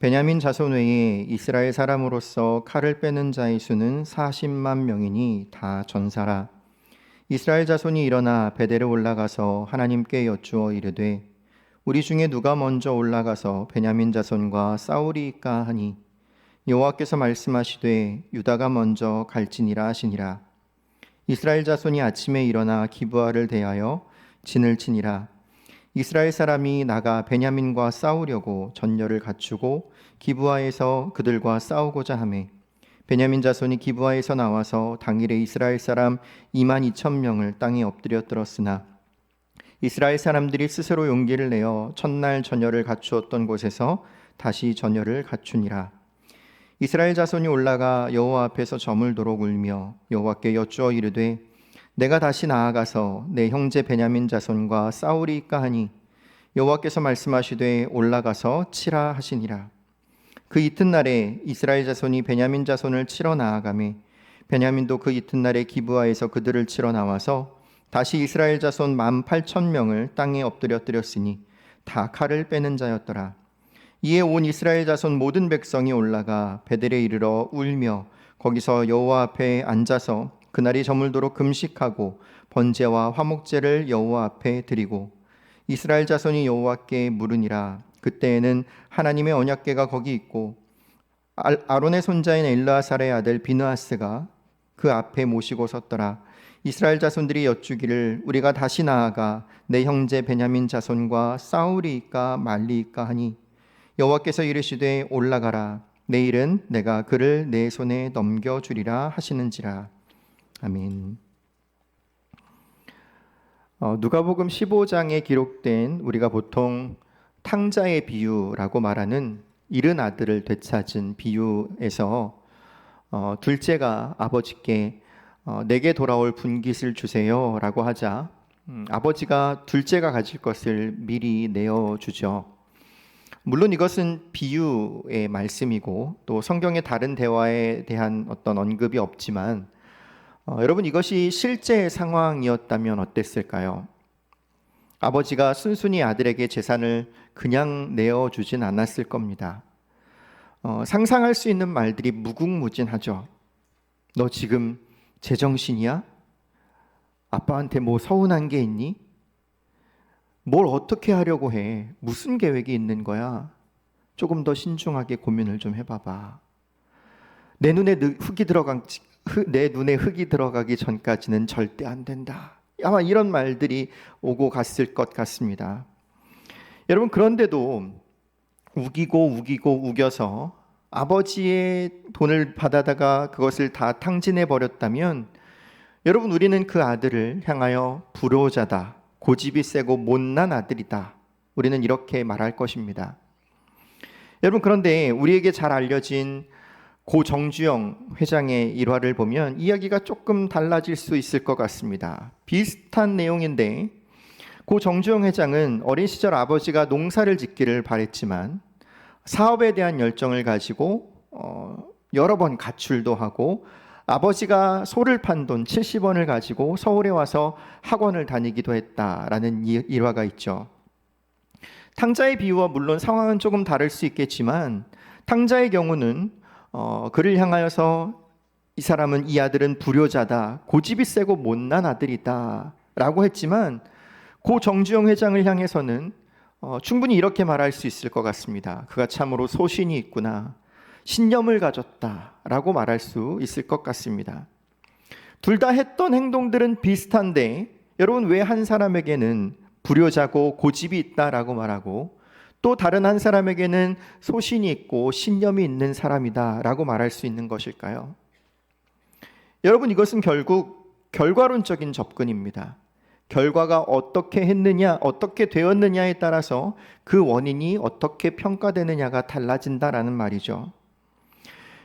베냐민 자손 외에 이스라엘 사람으로서 칼을 빼는 자의 수는 40만 명이니 다 전사라. 이스라엘 자손이 일어나 베델에 올라가서 하나님께 여쭈어 이르되 우리 중에 누가 먼저 올라가서 베냐민 자손과 싸우리이까 하니 여호와께서 말씀하시되 유다가 먼저 갈지니라 하시니라. 이스라엘 자손이 아침에 일어나 기브아를 대하여 진을 치니라. 이스라엘 사람이 나가 베냐민과 싸우려고 전열을 갖추고 기브아에서 그들과 싸우고자 하매 베냐민 자손이 기브아에서 나와서 당일에 이스라엘 사람 2만 2천 명을 땅에 엎드려 들었으나 이스라엘 사람들이 스스로 용기를 내어 첫날 전열을 갖추었던 곳에서 다시 전열을 갖추니라. 이스라엘 자손이 올라가 여호와 앞에서 저물도록 울며 여호와께 여쭈어 이르되 내가 다시 나아가서 내 형제 베냐민 자손과 싸우리이까 하니 여호와께서 말씀하시되 올라가서 치라 하시니라. 그 이튿날에 이스라엘 자손이 베냐민 자손을 치러 나아가매 베냐민도 그 이튿날에 기브아에서 그들을 치러 나와서 다시 이스라엘 자손 18,000명을 땅에 엎드려뜨렸으니 다 칼을 빼는 자였더라. 이에 온 이스라엘 자손 모든 백성이 올라가 베델에 이르러 울며 거기서 여호와 앞에 앉아서 그날이 저물도록 금식하고 번제와 화목제를 여호와 앞에 드리고 이스라엘 자손이 여호와께 물으니라. 그때에는 하나님의 언약궤가 거기 있고 아론의 손자인 엘르아살의 아들 비느하스가 그 앞에 모시고 섰더라. 이스라엘 자손들이 여쭈기를 우리가 다시 나아가 내 형제 베냐민 자손과 싸우리이까 말리이까 하니 여호와께서 이르시되 올라가라. 내일은 내가 그를 내 손에 넘겨주리라 하시는지라. 아멘. 누가복음 15장에 기록된 우리가 보통 탕자의 비유라고 말하는 잃은 아들을 되찾은 비유에서 둘째가 아버지께 내게 돌아올 분깃을 주세요 라고 하자 아버지가 둘째가 가질 것을 미리 내어주죠. 물론 이것은 비유의 말씀이고 또 성경의 다른 대화에 대한 어떤 언급이 없지만 여러분 이것이 실제 상황이었다면 어땠을까요? 아버지가 순순히 아들에게 재산을 그냥 내어주진 않았을 겁니다. 상상할 수 있는 말들이 무궁무진하죠. 너 지금 제정신이야? 아빠한테 뭐 서운한 게 있니? 뭘 어떻게 하려고 해? 무슨 계획이 있는 거야? 조금 더 신중하게 고민을 좀 해봐봐. 내 눈에 흙이 들어가기 전까지는 절대 안 된다. 아마 이런 말들이 오고 갔을 것 같습니다. 여러분 그런데도 우겨서 아버지의 돈을 받아다가 그것을 다 탕진해 버렸다면 여러분 우리는 그 아들을 향하여 불효자다, 고집이 세고 못난 아들이다, 우리는 이렇게 말할 것입니다. 여러분 그런데 우리에게 잘 알려진 고 정주영 회장의 일화를 보면 이야기가 조금 달라질 수 있을 것 같습니다. 비슷한 내용인데 고 정주영 회장은 어린 시절 아버지가 농사를 짓기를 바랬지만 사업에 대한 열정을 가지고 여러 번 가출도 하고 아버지가 소를 판 돈 70원을 가지고 서울에 와서 학원을 다니기도 했다라는 일화가 있죠. 탕자의 비유와 물론 상황은 조금 다를 수 있겠지만 탕자의 경우는 그를 향하여서 이 아들은 불효자다, 고집이 세고 못난 아들이다 라고 했지만 고 정주영 회장을 향해서는 충분히 이렇게 말할 수 있을 것 같습니다. 그가 참으로 소신이 있구나, 신념을 가졌다 라고 말할 수 있을 것 같습니다. 둘 다 했던 행동들은 비슷한데 여러분 왜 한 사람에게는 불효자고 고집이 있다라고 말하고 또 다른 한 사람에게는 소신이 있고 신념이 있는 사람이다 라고 말할 수 있는 것일까요? 여러분 이것은 결국 결과론적인 접근입니다. 결과가 어떻게 했느냐, 어떻게 되었느냐에 따라서 그 원인이 어떻게 평가되느냐가 달라진다라는 말이죠.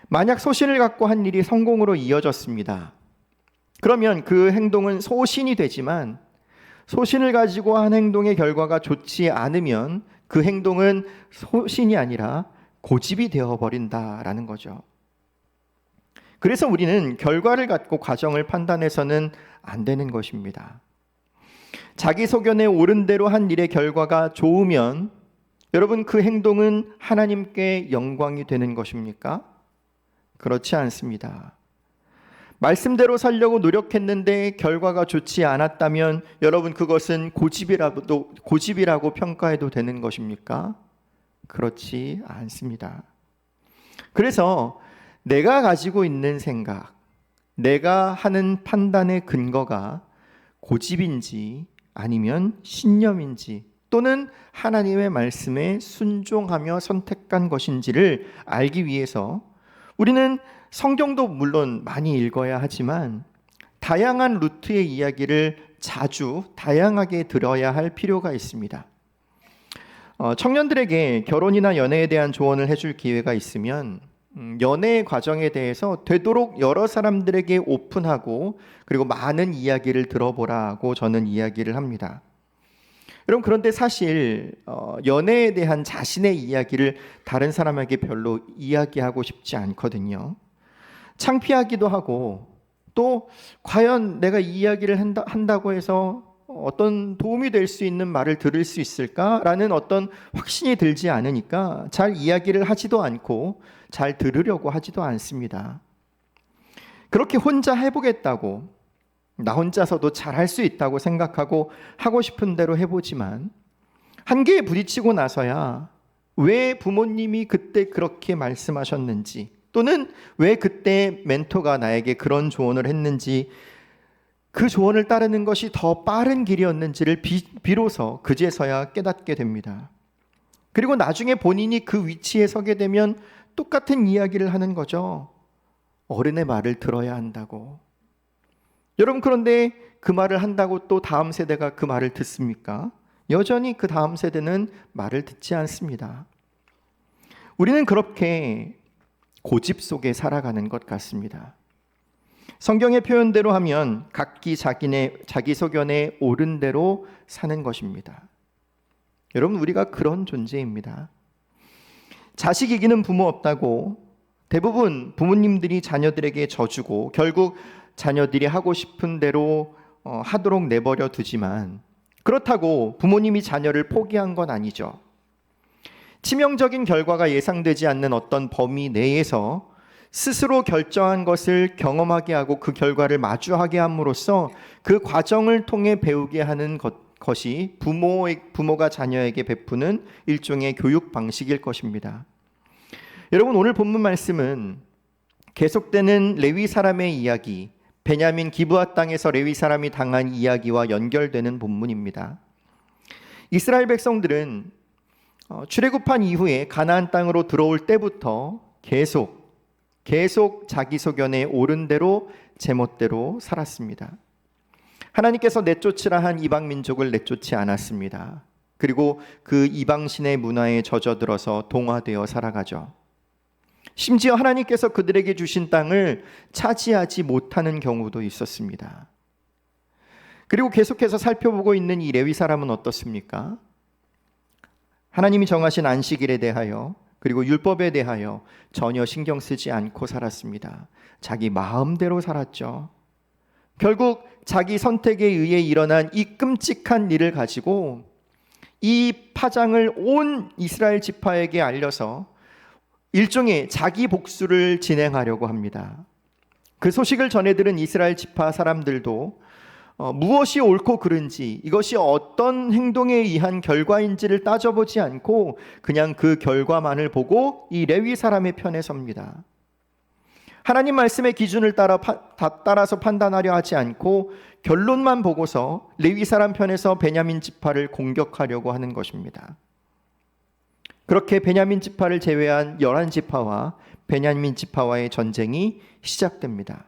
만약 소신을 갖고 한 일이 성공으로 이어졌습니다. 그러면 그 행동은 소신이 되지만 소신을 가지고 한 행동의 결과가 좋지 않으면 그 행동은 소신이 아니라 고집이 되어버린다라는 거죠. 그래서 우리는 결과를 갖고 과정을 판단해서는 안 되는 것입니다. 자기 소견에 옳은 대로 한 일의 결과가 좋으면 여러분, 그 행동은 하나님께 영광이 되는 것입니까? 그렇지 않습니다. 말씀대로 살려고 노력했는데 결과가 좋지 않았다면 여러분, 그것은 고집이라고 평가해도 되는 것입니까? 그렇지 않습니다. 그래서 내가 가지고 있는 생각, 내가 하는 판단의 근거가 고집인지 아니면 신념인지 또는 하나님의 말씀에 순종하며 선택한 것인지를 알기 위해서 우리는 성경도 물론 많이 읽어야 하지만 다양한 루트의 이야기를 자주 다양하게 들어야 할 필요가 있습니다. 청년들에게 결혼이나 연애에 대한 조언을 해줄 기회가 있으면 연애 과정에 대해서 되도록 여러 사람들에게 오픈하고 그리고 많은 이야기를 들어보라고 저는 이야기를 합니다. 여러분, 그런데 사실 연애에 대한 자신의 이야기를 다른 사람에게 별로 이야기하고 싶지 않거든요. 창피하기도 하고 또 과연 내가 이 이야기를 한다고 해서 어떤 도움이 될 수 있는 말을 들을 수 있을까라는 어떤 확신이 들지 않으니까 잘 이야기를 하지도 않고 잘 들으려고 하지도 않습니다. 그렇게 혼자 해보겠다고, 나 혼자서도 잘 할 수 있다고 생각하고 하고 싶은 대로 해보지만 한계에 부딪히고 나서야 왜 부모님이 그때 그렇게 말씀하셨는지 또는 왜 그때 멘토가 나에게 그런 조언을 했는지, 그 조언을 따르는 것이 더 빠른 길이었는지를 비로소 그제서야 깨닫게 됩니다. 그리고 나중에 본인이 그 위치에 서게 되면 똑같은 이야기를 하는 거죠. 어른의 말을 들어야 한다고. 여러분, 그런데 그 말을 한다고 또 다음 세대가 그 말을 듣습니까? 여전히 그 다음 세대는 말을 듣지 않습니다. 우리는 그렇게 고집 속에 살아가는 것 같습니다. 성경의 표현대로 하면 각기 자기 소견에 옳은 대로 사는 것입니다. 여러분, 우리가 그런 존재입니다. 자식 이기는 부모 없다고 대부분 부모님들이 자녀들에게 져주고 결국 자녀들이 하고 싶은 대로 하도록 내버려 두지만, 그렇다고 부모님이 자녀를 포기한 건 아니죠. 치명적인 결과가 예상되지 않는 어떤 범위 내에서 스스로 결정한 것을 경험하게 하고 그 결과를 마주하게 함으로써 그 과정을 통해 배우게 하는 것이 부모가 자녀에게 베푸는 일종의 교육 방식일 것입니다. 여러분, 오늘 본문 말씀은 계속되는 레위 사람의 이야기, 베냐민 기브아 땅에서 레위 사람이 당한 이야기와 연결되는 본문입니다. 이스라엘 백성들은 출애굽한 이후에 가나안 땅으로 들어올 때부터 계속 자기 소견에 옳은 대로 제멋대로 살았습니다. 하나님께서 내쫓으라 한 이방 민족을 내쫓지 않았습니다. 그리고 그 이방신의 문화에 젖어들어서 동화되어 살아가죠. 심지어 하나님께서 그들에게 주신 땅을 차지하지 못하는 경우도 있었습니다. 그리고 계속해서 살펴보고 있는 이 레위 사람은 어떻습니까? 하나님이 정하신 안식일에 대하여 그리고 율법에 대하여 전혀 신경 쓰지 않고 살았습니다. 자기 마음대로 살았죠. 결국 자기 선택에 의해 일어난 이 끔찍한 일을 가지고 이 파장을 온 이스라엘 지파에게 알려서 일종의 자기 복수를 진행하려고 합니다. 그 소식을 전해 들은 이스라엘 지파 사람들도 무엇이 옳고 그른지, 이것이 어떤 행동에 의한 결과인지를 따져보지 않고 그냥 그 결과만을 보고 이 레위 사람의 편에 섭니다. 하나님 말씀의 기준을 따라서 판단하려 하지 않고 결론만 보고서 레위 사람 편에서 베냐민 지파를 공격하려고 하는 것입니다. 그렇게 베냐민 지파를 제외한 11지파와 베냐민 지파와의 전쟁이 시작됩니다.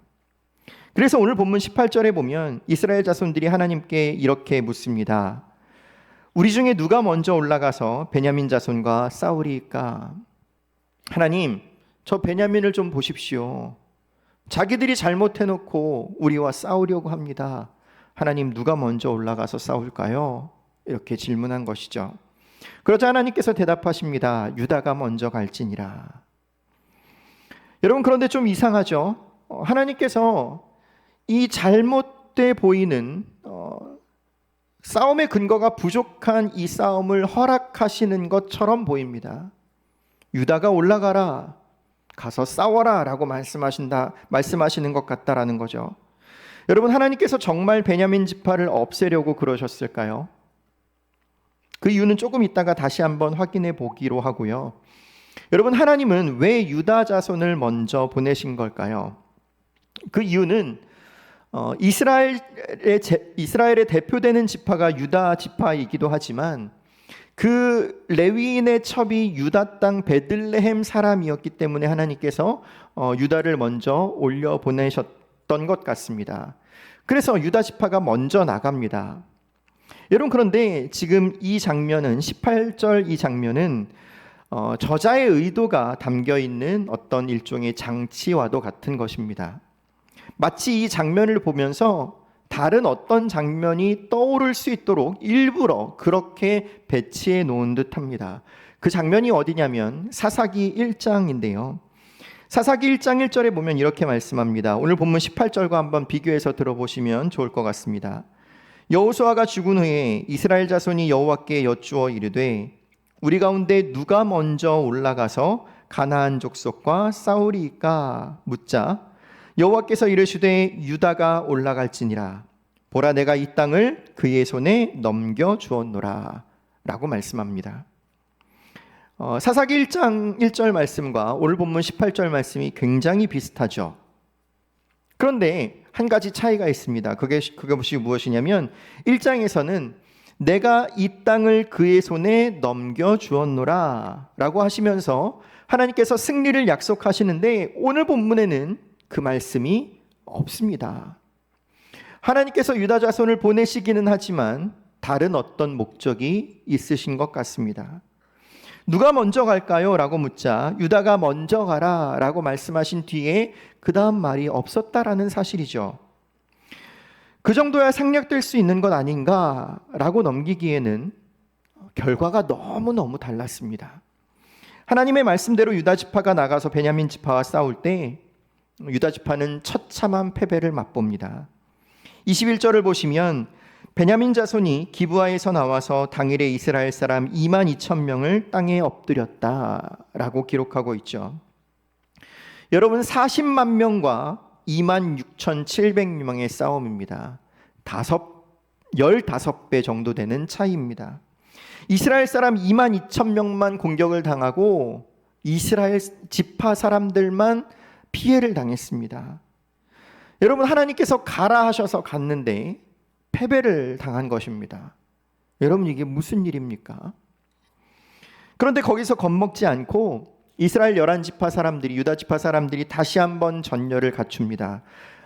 그래서 오늘 본문 18절에 보면 이스라엘 자손들이 하나님께 이렇게 묻습니다. 우리 중에 누가 먼저 올라가서 베냐민 자손과 싸우리까? 하나님, 저 베냐민을 좀 보십시오. 자기들이 잘못해놓고 우리와 싸우려고 합니다. 하나님, 누가 먼저 올라가서 싸울까요? 이렇게 질문한 것이죠. 그러자 하나님께서 대답하십니다. 유다가 먼저 갈지니라. 여러분, 그런데 좀 이상하죠? 하나님께서 이 잘못돼 보이는 싸움의 근거가 부족한 이 싸움을 허락하시는 것처럼 보입니다. 유다가 올라가라, 가서 싸워라 라고 말씀하시는 것 같다라는 거죠. 여러분, 하나님께서 정말 베냐민 지파를 없애려고 그러셨을까요? 그 이유는 조금 이따가 다시 한번 확인해 보기로 하고요. 여러분, 하나님은 왜 유다 자손을 먼저 보내신 걸까요? 그 이유는 이스라엘의 대표되는 지파가 유다 지파이기도 하지만 그 레위인의 첩이 유다 땅 베들레헴 사람이었기 때문에 하나님께서 유다를 먼저 올려 보내셨던 것 같습니다. 그래서 유다 지파가 먼저 나갑니다. 여러분, 그런데 지금 이 장면은 18절 이 장면은 저자의 의도가 담겨 있는 어떤 일종의 장치와도 같은 것입니다. 마치 이 장면을 보면서 다른 어떤 장면이 떠오를 수 있도록 일부러 그렇게 배치해 놓은 듯합니다. 그 장면이 어디냐면 사사기 1장인데요. 사사기 1장 1절에 보면 이렇게 말씀합니다. 오늘 본문 18절과 한번 비교해서 들어보시면 좋을 것 같습니다. 여호수아가 죽은 후에 이스라엘 자손이 여호와께 여쭈어 이르되 우리 가운데 누가 먼저 올라가서 가나안 족속과 싸우리이까 묻자 여호와께서 이르시되 유다가 올라갈지니라. 보라, 내가 이 땅을 그의 손에 넘겨 주었노라 라고 말씀합니다. 사사기 1장 1절 말씀과 오늘 본문 18절 말씀이 굉장히 비슷하죠. 그런데 한 가지 차이가 있습니다. 그것이 무엇이냐면 1장에서는 내가 이 땅을 그의 손에 넘겨 주었노라 라고 하시면서 하나님께서 승리를 약속하시는데 오늘 본문에는 그 말씀이 없습니다. 하나님께서 유다 자손을 보내시기는 하지만 다른 어떤 목적이 있으신 것 같습니다. 누가 먼저 갈까요? 라고 묻자 유다가 먼저 가라 라고 말씀하신 뒤에 그 다음 말이 없었다라는 사실이죠. 그 정도야 생략될 수 있는 것 아닌가 라고 넘기기에는 결과가 너무너무 달랐습니다. 하나님의 말씀대로 유다 지파가 나가서 베냐민 지파와 싸울 때 유다 지파는 처참한 패배를 맛봅니다. 21절을 보시면 베냐민 자손이 기브아에서 나와서 당일에 이스라엘 사람 2만 2천 명을 땅에 엎드렸다라고 기록하고 있죠. 여러분, 40만 명과 2만 6,700명의 싸움입니다. 15배 정도 되는 차이입니다. 이스라엘 사람 2만 2천 명만 공격을 당하고 이스라엘 지파 사람들만 피해를 당했습니다. 여러분, 하나님께서 가라 하셔서 갔는데 패배를 당한 것입니다. 여러분, 이게 무슨 일입니까? 그런데 거기서 겁먹지 않고 이스라엘 11지파 사람들이, 유다 지파 사람들이 다시 한번 전열을 갖춥니다.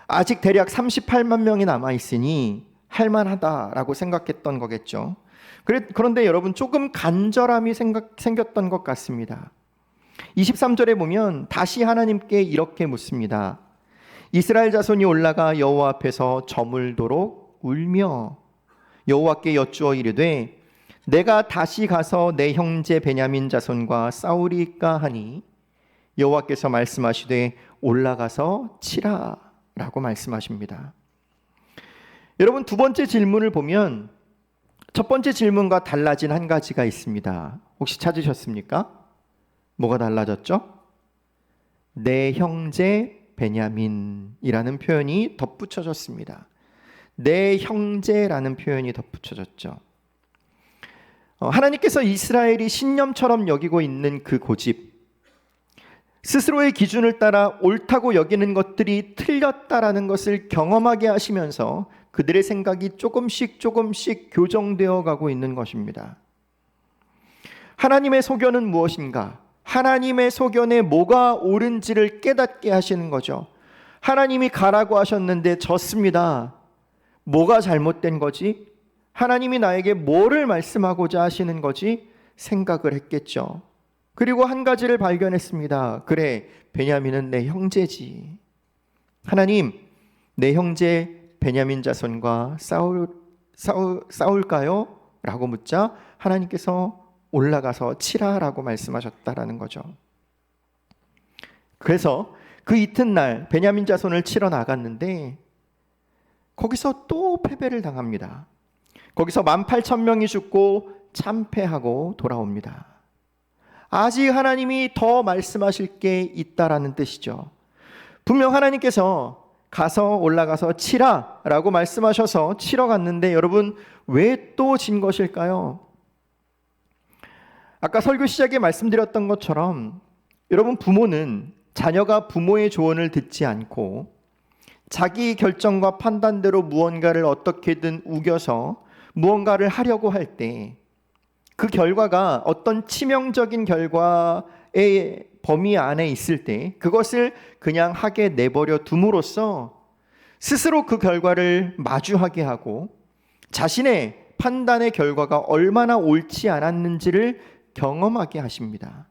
아직 대략 38만 명이 남아있으니 할만하다라고 생각했던 거겠죠. 그런데 여러분, 조금 간절함이 생겼던 것 같습니다. 23절에 보면 다시 하나님께 이렇게 묻습니다. 이스라엘 자손이 올라가 여호와 앞에서 저물도록 울며 여호와께 여쭈어 이르되 내가 다시 가서 내 형제 베냐민 자손과 싸우리까 하니 여호와께서 말씀하시되 올라가서 치라 라고 말씀하십니다. 여러분, 두 번째 질문을 보면 첫 번째 질문과 달라진 한 가지가 있습니다. 혹시 찾으셨습니까? 뭐가 달라졌죠? 내 형제 베냐민이라는 표현이 덧붙여졌습니다. 내 형제라는 표현이 덧붙여졌죠. 하나님께서 이스라엘이 신념처럼 여기고 있는 그 고집, 스스로의 기준을 따라 옳다고 여기는 것들이 틀렸다라는 것을 경험하게 하시면서 그들의 생각이 조금씩 교정되어 가고 있는 것입니다. 하나님의 소견은 무엇인가? 하나님의 소견에 뭐가 옳은지를 깨닫게 하시는 거죠. 하나님이 가라고 하셨는데 졌습니다. 뭐가 잘못된 거지? 하나님이 나에게 뭐를 말씀하고자 하시는 거지? 생각을 했겠죠. 그리고 한 가지를 발견했습니다. 그래, 베냐민은 내 형제지. 하나님, 내 형제 베냐민 자손과 싸울까요? 라고 묻자 하나님께서 올라가서 치라라고 말씀하셨다라는 거죠. 그래서 그 이튿날 베냐민 자손을 치러 나갔는데 거기서 또 패배를 당합니다. 거기서 18,000명이 죽고 참패하고 돌아옵니다. 아직 하나님이 더 말씀하실 게 있다라는 뜻이죠. 분명 하나님께서 가서 올라가서 치라 라고 말씀하셔서 치러 갔는데 여러분, 왜 또 진 것일까요? 아까 설교 시작에 말씀드렸던 것처럼 여러분, 부모는 자녀가 부모의 조언을 듣지 않고 자기 결정과 판단대로 무언가를 어떻게든 우겨서 무언가를 하려고 할 때 그 결과가 어떤 치명적인 결과의 범위 안에 있을 때 그것을 그냥 하게 내버려 둠으로써 스스로 그 결과를 마주하게 하고 자신의 판단의 결과가 얼마나 옳지 않았는지를 경험하게 하십니다.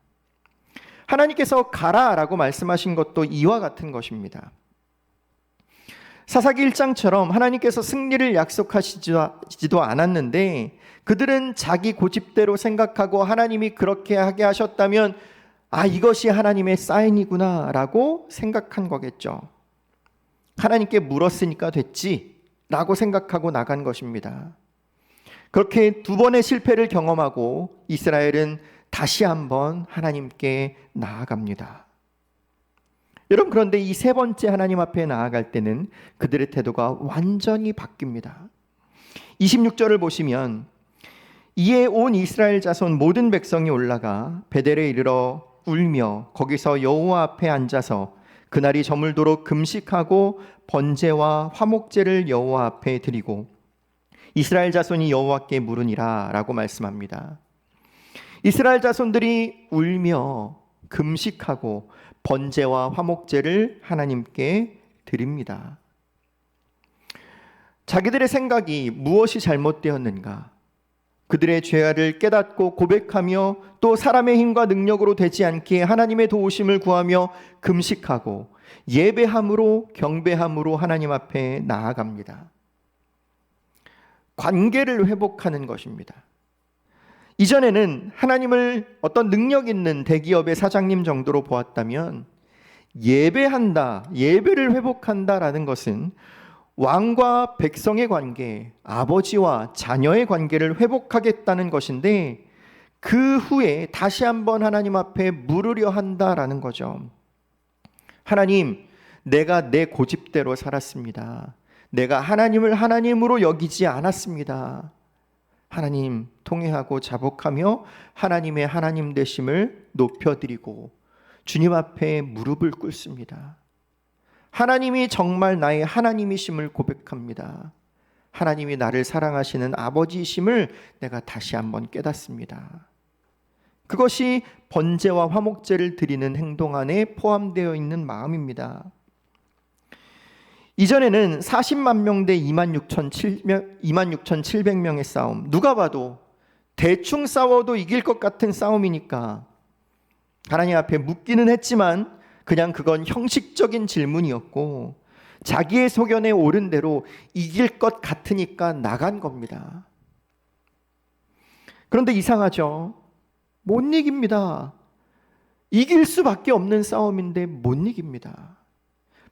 하나님께서 가라라고 말씀하신 것도 이와 같은 것입니다. 사사기 1장처럼 하나님께서 승리를 약속하시지도 않았는데 그들은 자기 고집대로 생각하고 하나님이 그렇게 하게 하셨다면 이것이 하나님의 사인이구나 라고 생각한 거겠죠. 하나님께 물었으니까 됐지 라고 생각하고 나간 것입니다. 그렇게 두 번의 실패를 경험하고 이스라엘은 다시 한번 하나님께 나아갑니다. 여러분, 그런데 이 세 번째 하나님 앞에 나아갈 때는 그들의 태도가 완전히 바뀝니다. 26절을 보시면 이에 온 이스라엘 자손 모든 백성이 올라가 베델에 이르러 울며 거기서 여호와 앞에 앉아서 그날이 저물도록 금식하고 번제와 화목제를 여호와 앞에 드리고 이스라엘 자손이 여호와께 물으니라 라고 말씀합니다. 이스라엘 자손들이 울며 금식하고 번제와 화목제를 하나님께 드립니다. 자기들의 생각이 무엇이 잘못되었는가, 그들의 죄를 깨닫고 고백하며 또 사람의 힘과 능력으로 되지 않기에 하나님의 도우심을 구하며 금식하고 예배함으로 경배함으로 하나님 앞에 나아갑니다. 관계를 회복하는 것입니다. 이전에는 하나님을 어떤 능력 있는 대기업의 사장님 정도로 보았다면 예배한다, 예배를 회복한다라는 것은 왕과 백성의 관계, 아버지와 자녀의 관계를 회복하겠다는 것인데 그 후에 다시 한번 하나님 앞에 물으려 한다라는 거죠. 하나님, 내가 내 고집대로 살았습니다. 내가 하나님을 하나님으로 여기지 않았습니다. 하나님, 통회하고 자복하며 하나님의 하나님 되심을 높여드리고 주님 앞에 무릎을 꿇습니다. 하나님이 정말 나의 하나님이심을 고백합니다. 하나님이 나를 사랑하시는 아버지이심을 내가 다시 한번 깨닫습니다. 그것이 번제와 화목제를 드리는 행동 안에 포함되어 있는 마음입니다. 이전에는 40만 명 대 26,700명의 싸움, 누가 봐도 대충 싸워도 이길 것 같은 싸움이니까 하나님 앞에 묻기는 했지만 그냥 그건 형식적인 질문이었고 자기의 소견에 옳은 대로 이길 것 같으니까 나간 겁니다. 그런데 이상하죠? 못 이깁니다. 이길 수밖에 없는 싸움인데 못 이깁니다.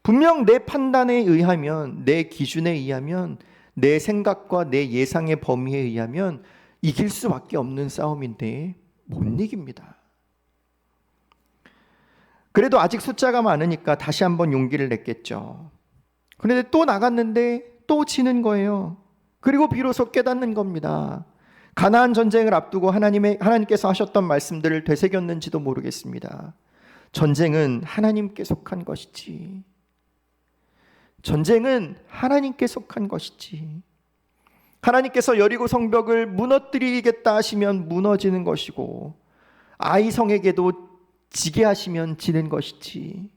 분명 내 판단에 의하면, 내 기준에 의하면, 내 생각과 내 예상의 범위에 의하면 이길 수밖에 없는 싸움인데 못 이깁니다. 그래도 아직 숫자가 많으니까 다시 한번 용기를 냈겠죠. 그런데 또 나갔는데 또 지는 거예요. 그리고 비로소 깨닫는 겁니다. 가나안 전쟁을 앞두고 하나님께서 하셨던 말씀들을 되새겼는지도 모르겠습니다. 전쟁은 하나님께 속한 것이지. 전쟁은 하나님께 속한 것이지. 하나님께서 여리고 성벽을 무너뜨리겠다 하시면 무너지는 것이고 아이 성에게도 지게 하시면 지는 것이지.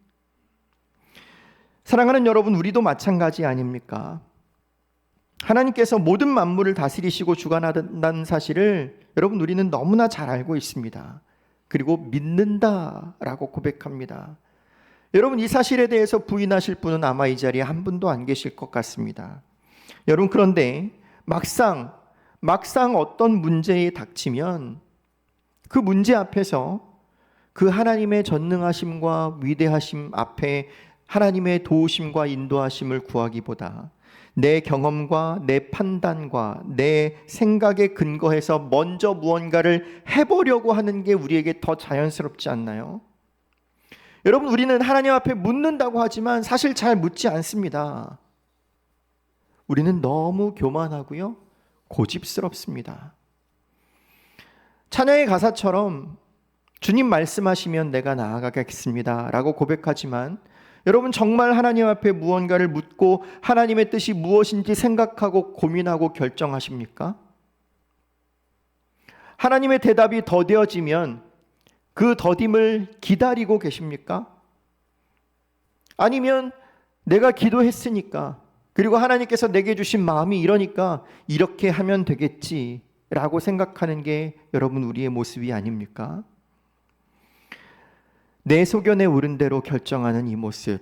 사랑하는 여러분, 우리도 마찬가지 아닙니까? 하나님께서 모든 만물을 다스리시고 주관한다는 사실을 여러분 우리는 너무나 잘 알고 있습니다. 그리고 믿는다라고 고백합니다. 여러분, 이 사실에 대해서 부인하실 분은 아마 이 자리에 한 분도 안 계실 것 같습니다. 여러분, 그런데 막상 어떤 문제에 닥치면 그 문제 앞에서 그 하나님의 전능하심과 위대하심 앞에 하나님의 도우심과 인도하심을 구하기보다 내 경험과 내 판단과 내 생각에 근거해서 먼저 무언가를 해보려고 하는 게 우리에게 더 자연스럽지 않나요? 여러분, 우리는 하나님 앞에 묻는다고 하지만 사실 잘 묻지 않습니다. 우리는 너무 교만하고요, 고집스럽습니다. 찬양의 가사처럼 주님 말씀하시면 내가 나아가겠습니다 라고 고백하지만, 여러분 정말 하나님 앞에 무언가를 묻고 하나님의 뜻이 무엇인지 생각하고 고민하고 결정하십니까? 하나님의 대답이 더뎌지면 그 더딤을 기다리고 계십니까? 아니면 내가 기도했으니까, 그리고 하나님께서 내게 주신 마음이 이러니까 이렇게 하면 되겠지라고 생각하는 게 여러분 우리의 모습이 아닙니까? 내 소견에 오른 대로 결정하는 이 모습,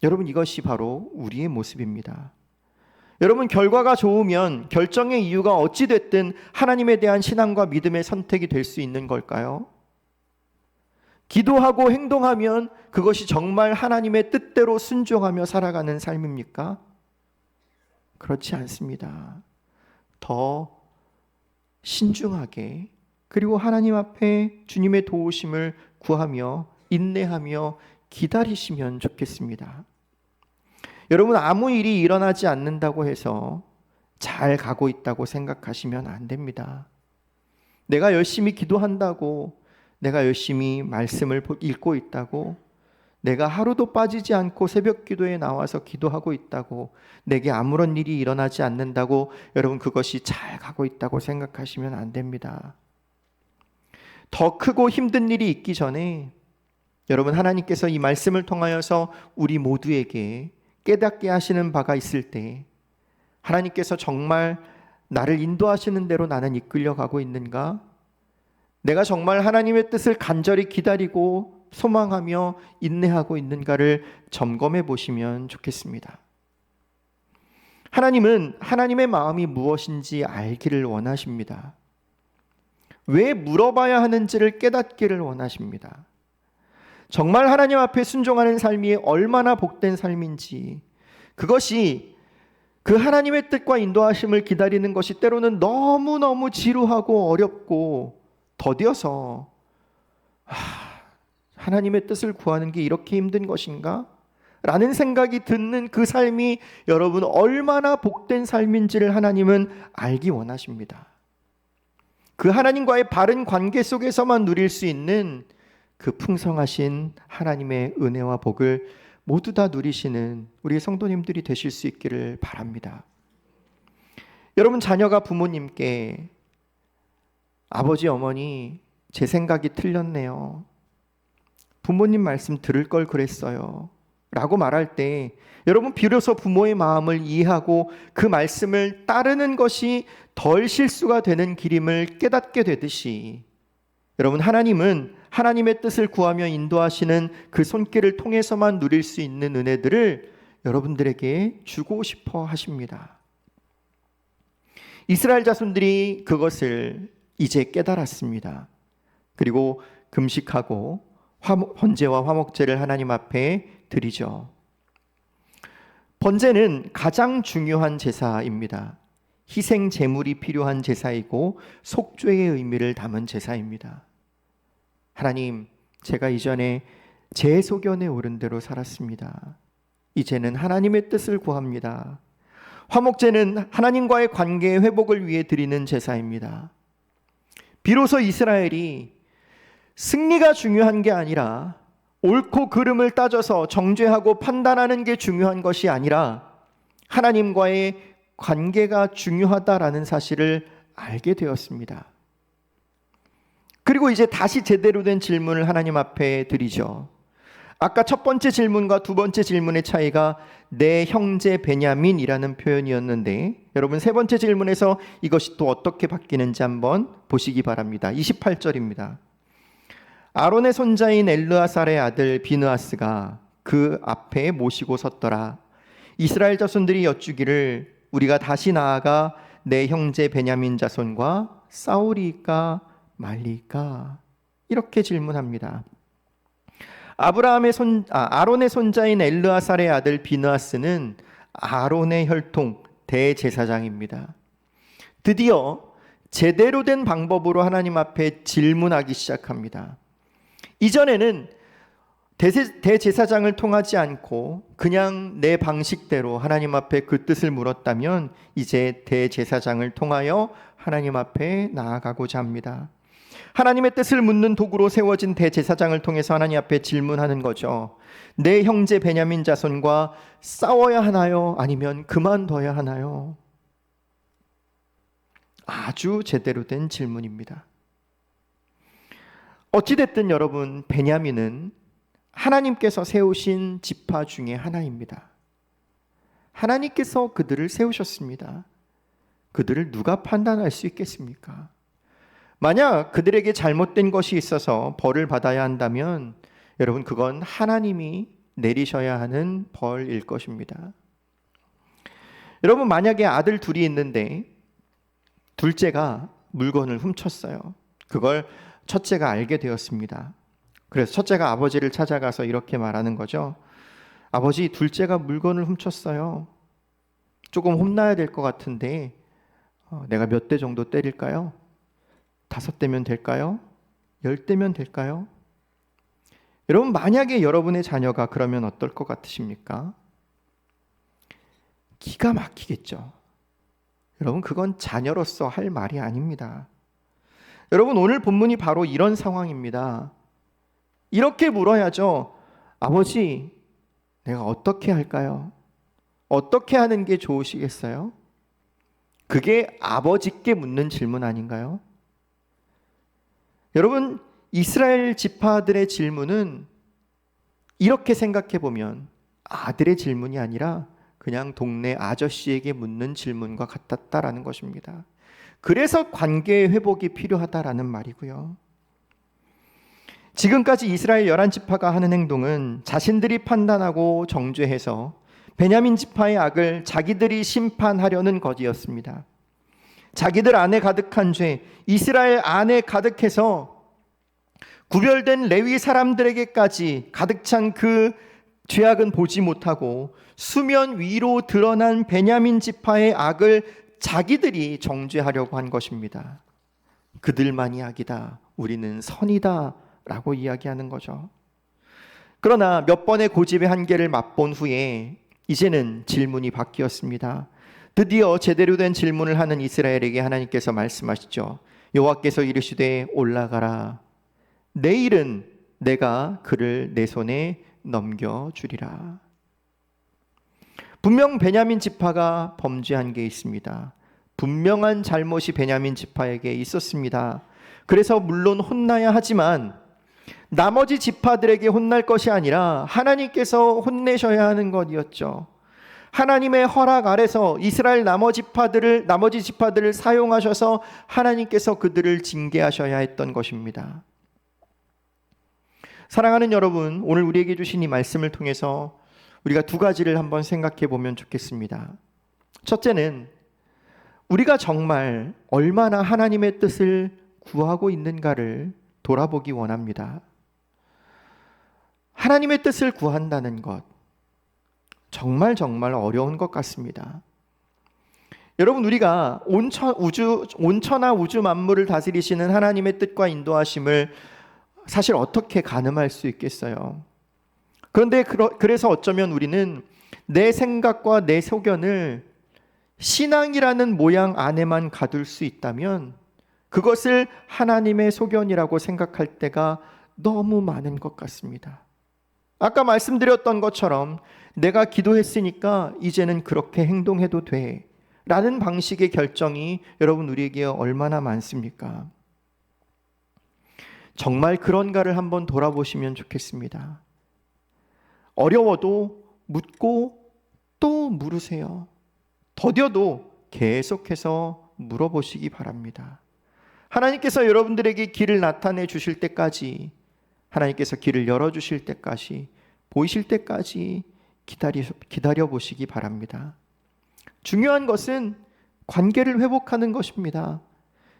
여러분 이것이 바로 우리의 모습입니다. 여러분, 결과가 좋으면 결정의 이유가 어찌 됐든 하나님에 대한 신앙과 믿음의 선택이 될 수 있는 걸까요? 기도하고 행동하면 그것이 정말 하나님의 뜻대로 순종하며 살아가는 삶입니까? 그렇지 않습니다. 더 신중하게, 그리고 하나님 앞에 주님의 도우심을 구하며 인내하며 기다리시면 좋겠습니다. 여러분, 아무 일이 일어나지 않는다고 해서 잘 가고 있다고 생각하시면 안 됩니다. 내가 열심히 기도한다고, 내가 열심히 말씀을 읽고 있다고, 내가 하루도 빠지지 않고 새벽 기도에 나와서 기도하고 있다고, 내게 아무런 일이 일어나지 않는다고 여러분 그것이 잘 가고 있다고 생각하시면 안 됩니다. 더 크고 힘든 일이 있기 전에 여러분, 하나님께서 이 말씀을 통하여서 우리 모두에게 깨닫게 하시는 바가 있을 때, 하나님께서 정말 나를 인도하시는 대로 나는 이끌려가고 있는가? 내가 정말 하나님의 뜻을 간절히 기다리고 소망하며 인내하고 있는가를 점검해 보시면 좋겠습니다. 하나님은 하나님의 마음이 무엇인지 알기를 원하십니다. 왜 물어봐야 하는지를 깨닫기를 원하십니다. 정말 하나님 앞에 순종하는 삶이 얼마나 복된 삶인지, 그것이 그 하나님의 뜻과 인도하심을 기다리는 것이 때로는 너무너무 지루하고 어렵고 더뎌서 하나님의 뜻을 구하는 게 이렇게 힘든 것인가? 라는 생각이 드는 그 삶이 여러분 얼마나 복된 삶인지를 하나님은 알기 원하십니다. 그 하나님과의 바른 관계 속에서만 누릴 수 있는 그 풍성하신 하나님의 은혜와 복을 모두 다 누리시는 우리 성도님들이 되실 수 있기를 바랍니다. 여러분, 자녀가 부모님께 아버지, 어머니, 제 생각이 틀렸네요. 부모님 말씀 들을 걸 그랬어요. 라고 말할 때 여러분, 비로소 부모의 마음을 이해하고 그 말씀을 따르는 것이 덜 실수가 되는 길임을 깨닫게 되듯이, 여러분, 하나님은 하나님의 뜻을 구하며 인도하시는 그 손길을 통해서만 누릴 수 있는 은혜들을 여러분들에게 주고 싶어 하십니다. 이스라엘 자손들이 그것을 이제 깨달았습니다. 그리고 금식하고 번제와 화목제를 하나님 앞에 드리죠. 번제는 가장 중요한 제사입니다. 희생 제물이 필요한 제사이고 속죄의 의미를 담은 제사입니다. 하나님, 제가 이전에 제 소견에 오른 대로 살았습니다. 이제는 하나님의 뜻을 구합니다. 화목제는 하나님과의 관계의 회복을 위해 드리는 제사입니다. 비로소 이스라엘이 승리가 중요한 게 아니라 옳고 그름을 따져서 정죄하고 판단하는 게 중요한 것이 아니라 하나님과의 관계가 중요하다라는 사실을 알게 되었습니다. 그리고 이제 다시 제대로 된 질문을 하나님 앞에 드리죠. 아까 첫 번째 질문과 두 번째 질문의 차이가 내 형제 베냐민이라는 표현이었는데, 여러분 세 번째 질문에서 이것이 또 어떻게 바뀌는지 한번 보시기 바랍니다. 28절입니다. 아론의 손자인 엘르아살의 아들 비느하스가 그 앞에 모시고 섰더라. 이스라엘 자손들이 여쭈기를 우리가 다시 나아가 내 형제 베냐민 자손과 싸우리까 말리까? 이렇게 질문합니다. 아론의 손자인 엘르아살의 아들 비느하스는 아론의 혈통 대제사장입니다. 드디어 제대로 된 방법으로 하나님 앞에 질문하기 시작합니다. 이전에는 대제사장을 통하지 않고 그냥 내 방식대로 하나님 앞에 그 뜻을 물었다면 이제 대제사장을 통하여 하나님 앞에 나아가고자 합니다. 하나님의 뜻을 묻는 도구로 세워진 대제사장을 통해서 하나님 앞에 질문하는 거죠. 내 형제 베냐민 자손과 싸워야 하나요? 아니면 그만둬야 하나요? 아주 제대로 된 질문입니다. 어찌됐든 여러분, 베냐민은 하나님께서 세우신 지파 중에 하나입니다. 하나님께서 그들을 세우셨습니다. 그들을 누가 판단할 수 있겠습니까? 만약 그들에게 잘못된 것이 있어서 벌을 받아야 한다면 여러분, 그건 하나님이 내리셔야 하는 벌일 것입니다. 여러분, 만약에 아들 둘이 있는데 둘째가 물건을 훔쳤어요. 그걸 첫째가 알게 되었습니다. 그래서 첫째가 아버지를 찾아가서 이렇게 말하는 거죠. 아버지, 둘째가 물건을 훔쳤어요. 조금 혼나야 될 것 같은데 내가 몇 대 정도 때릴까요? 5대면 될까요? 10대면 될까요? 여러분, 만약에 여러분의 자녀가 그러면 어떨 것 같으십니까? 기가 막히겠죠. 여러분, 그건 자녀로서 할 말이 아닙니다. 여러분, 오늘 본문이 바로 이런 상황입니다. 이렇게 물어야죠. 아버지, 내가 어떻게 할까요? 어떻게 하는 게 좋으시겠어요? 그게 아버지께 묻는 질문 아닌가요? 여러분, 이스라엘 지파들의 질문은 이렇게 생각해 보면 아들의 질문이 아니라 그냥 동네 아저씨에게 묻는 질문과 같았다라는 것입니다. 그래서 관계 회복이 필요하다라는 말이고요. 지금까지 이스라엘 11지파가 하는 행동은 자신들이 판단하고 정죄해서 베냐민 지파의 악을 자기들이 심판하려는 것이었습니다. 자기들 안에 가득한 죄, 이스라엘 안에 가득해서 구별된 레위 사람들에게까지 가득 찬 그 죄악은 보지 못하고 수면 위로 드러난 베냐민 지파의 악을 자기들이 정죄하려고 한 것입니다. 그들만이 악이다, 우리는 선이다 라고 이야기하는 거죠. 그러나 몇 번의 고집의 한계를 맛본 후에 이제는 질문이 바뀌었습니다. 드디어 제대로 된 질문을 하는 이스라엘에게 하나님께서 말씀하시죠. 여호와께서 이르시되 올라가라. 내일은 내가 그를 내 손에 넘겨주리라. 분명 베냐민 지파가 범죄한 게 있습니다. 분명한 잘못이 베냐민 지파에게 있었습니다. 그래서 물론 혼나야 하지만 나머지 지파들에게 혼날 것이 아니라 하나님께서 혼내셔야 하는 것이었죠. 하나님의 허락 아래서 이스라엘 나머지 지파들을 사용하셔서 하나님께서 그들을 징계하셔야 했던 것입니다. 사랑하는 여러분, 오늘 우리에게 주신 이 말씀을 통해서 우리가 두 가지를 한번 생각해 보면 좋겠습니다. 첫째는 우리가 정말 얼마나 하나님의 뜻을 구하고 있는가를 돌아보기 원합니다. 하나님의 뜻을 구한다는 것, 정말 어려운 것 같습니다. 여러분, 우리가 온천하 우주 만물을 다스리시는 하나님의 뜻과 인도하심을 사실 어떻게 가늠할 수 있겠어요? 그런데 그래서 어쩌면 우리는 내 생각과 내 소견을 신앙이라는 모양 안에만 가둘 수 있다면 그것을 하나님의 소견이라고 생각할 때가 너무 많은 것 같습니다. 아까 말씀드렸던 것처럼 내가 기도했으니까 이제는 그렇게 행동해도 돼 라는 방식의 결정이 여러분 우리에게 얼마나 많습니까? 정말 그런가를 한번 돌아보시면 좋겠습니다. 어려워도 묻고 또 물으세요. 더뎌도 계속해서 물어보시기 바랍니다. 하나님께서 여러분들에게 길을 나타내 주실 때까지, 하나님께서 길을 열어주실 때까지, 보이실 때까지 기다려 보시기 바랍니다. 중요한 것은 관계를 회복하는 것입니다.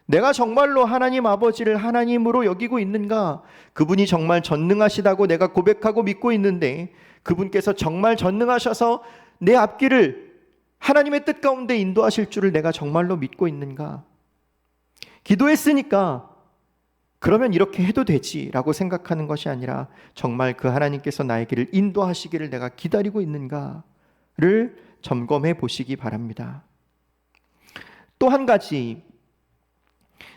내가 정말로 하나님 아버지를 하나님으로 여기고 있는가? 그분이 정말 전능하시다고 내가 고백하고 믿고 있는데 그분께서 정말 전능하셔서 내 앞길을 하나님의 뜻 가운데 인도하실 줄을 내가 정말로 믿고 있는가? 기도했으니까 그러면 이렇게 해도 되지라고 생각하는 것이 아니라 정말 그 하나님께서 나의 길을 인도하시기를 내가 기다리고 있는가를 점검해 보시기 바랍니다. 또 한 가지,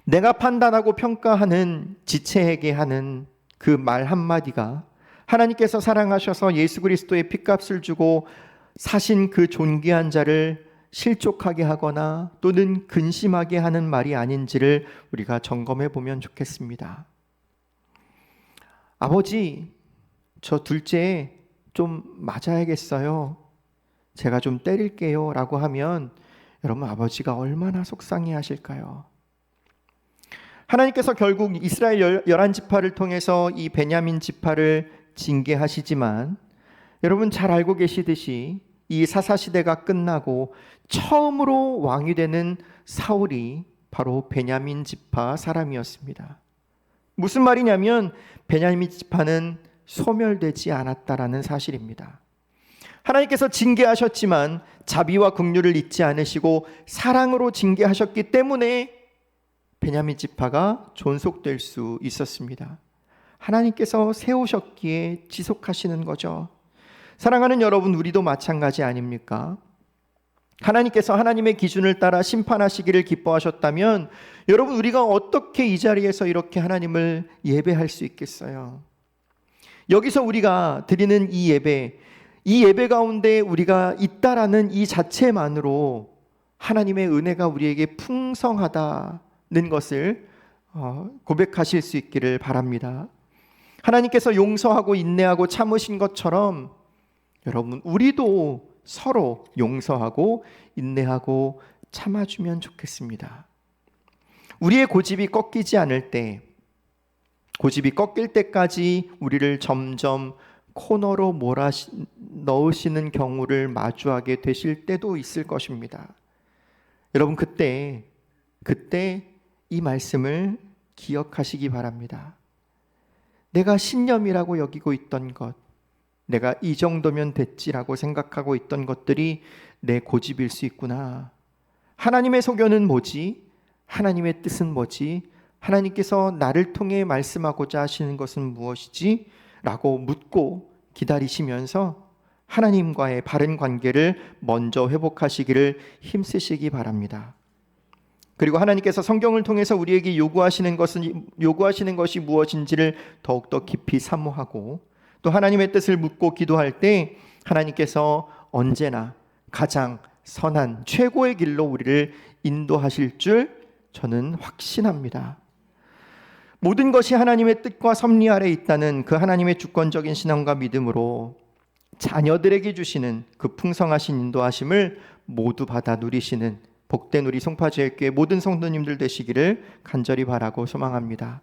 내가 판단하고 평가하는 지체에게 하는 그 말 한마디가 하나님께서 사랑하셔서 예수 그리스도의 핏값을 주고 사신 그 존귀한 자를 실족하게 하거나 또는 근심하게 하는 말이 아닌지를 우리가 점검해 보면 좋겠습니다. 아버지, 저 둘째 좀 맞아야겠어요. 제가 좀 때릴게요 라고 하면 여러분, 아버지가 얼마나 속상해 하실까요? 하나님께서 결국 이스라엘 11지파를 통해서 이 베냐민 지파를 징계하시지만 여러분 잘 알고 계시듯이 이 사사시대가 끝나고 처음으로 왕이 되는 사울이 바로 베냐민 지파 사람이었습니다. 무슨 말이냐면 베냐민 지파는 소멸되지 않았다라는 사실입니다. 하나님께서 징계하셨지만 자비와 긍휼을 잊지 않으시고 사랑으로 징계하셨기 때문에 베냐민 지파가 존속될 수 있었습니다. 하나님께서 세우셨기에 지속하시는 거죠. 사랑하는 여러분, 우리도 마찬가지 아닙니까? 하나님께서 하나님의 기준을 따라 심판하시기를 기뻐하셨다면 여러분, 우리가 어떻게 이 자리에서 이렇게 하나님을 예배할 수 있겠어요? 여기서 우리가 드리는 이 예배 가운데 우리가 있다라는 이 자체만으로 하나님의 은혜가 우리에게 풍성하다는 것을 고백하실 수 있기를 바랍니다. 하나님께서 용서하고 인내하고 참으신 것처럼 여러분, 우리도 서로 용서하고 인내하고 참아주면 좋겠습니다. 우리의 고집이 꺾이지 않을 때, 고집이 꺾일 때까지 우리를 점점 코너로 넣으시는 경우를 마주하게 되실 때도 있을 것입니다. 여러분, 그때 이 말씀을 기억하시기 바랍니다. 내가 신념이라고 여기고 있던 것, 내가 이 정도면 됐지라고 생각하고 있던 것들이 내 고집일 수 있구나. 하나님의 소견은 뭐지? 하나님의 뜻은 뭐지? 하나님께서 나를 통해 말씀하고자 하시는 것은 무엇이지? 라고 묻고 기다리시면서 하나님과의 바른 관계를 먼저 회복하시기를 힘쓰시기 바랍니다. 그리고 하나님께서 성경을 통해서 우리에게 요구하시는 것이 무엇인지를 더욱더 깊이 사모하고 또 하나님의 뜻을 묻고 기도할 때 하나님께서 언제나 가장 선한 최고의 길로 우리를 인도하실 줄 저는 확신합니다. 모든 것이 하나님의 뜻과 섭리 아래 있다는 그 하나님의 주권적인 신앙과 믿음으로 자녀들에게 주시는 그 풍성하신 인도하심을 모두 받아 누리시는 복된 우리 송파제일교회 모든 성도님들 되시기를 간절히 바라고 소망합니다.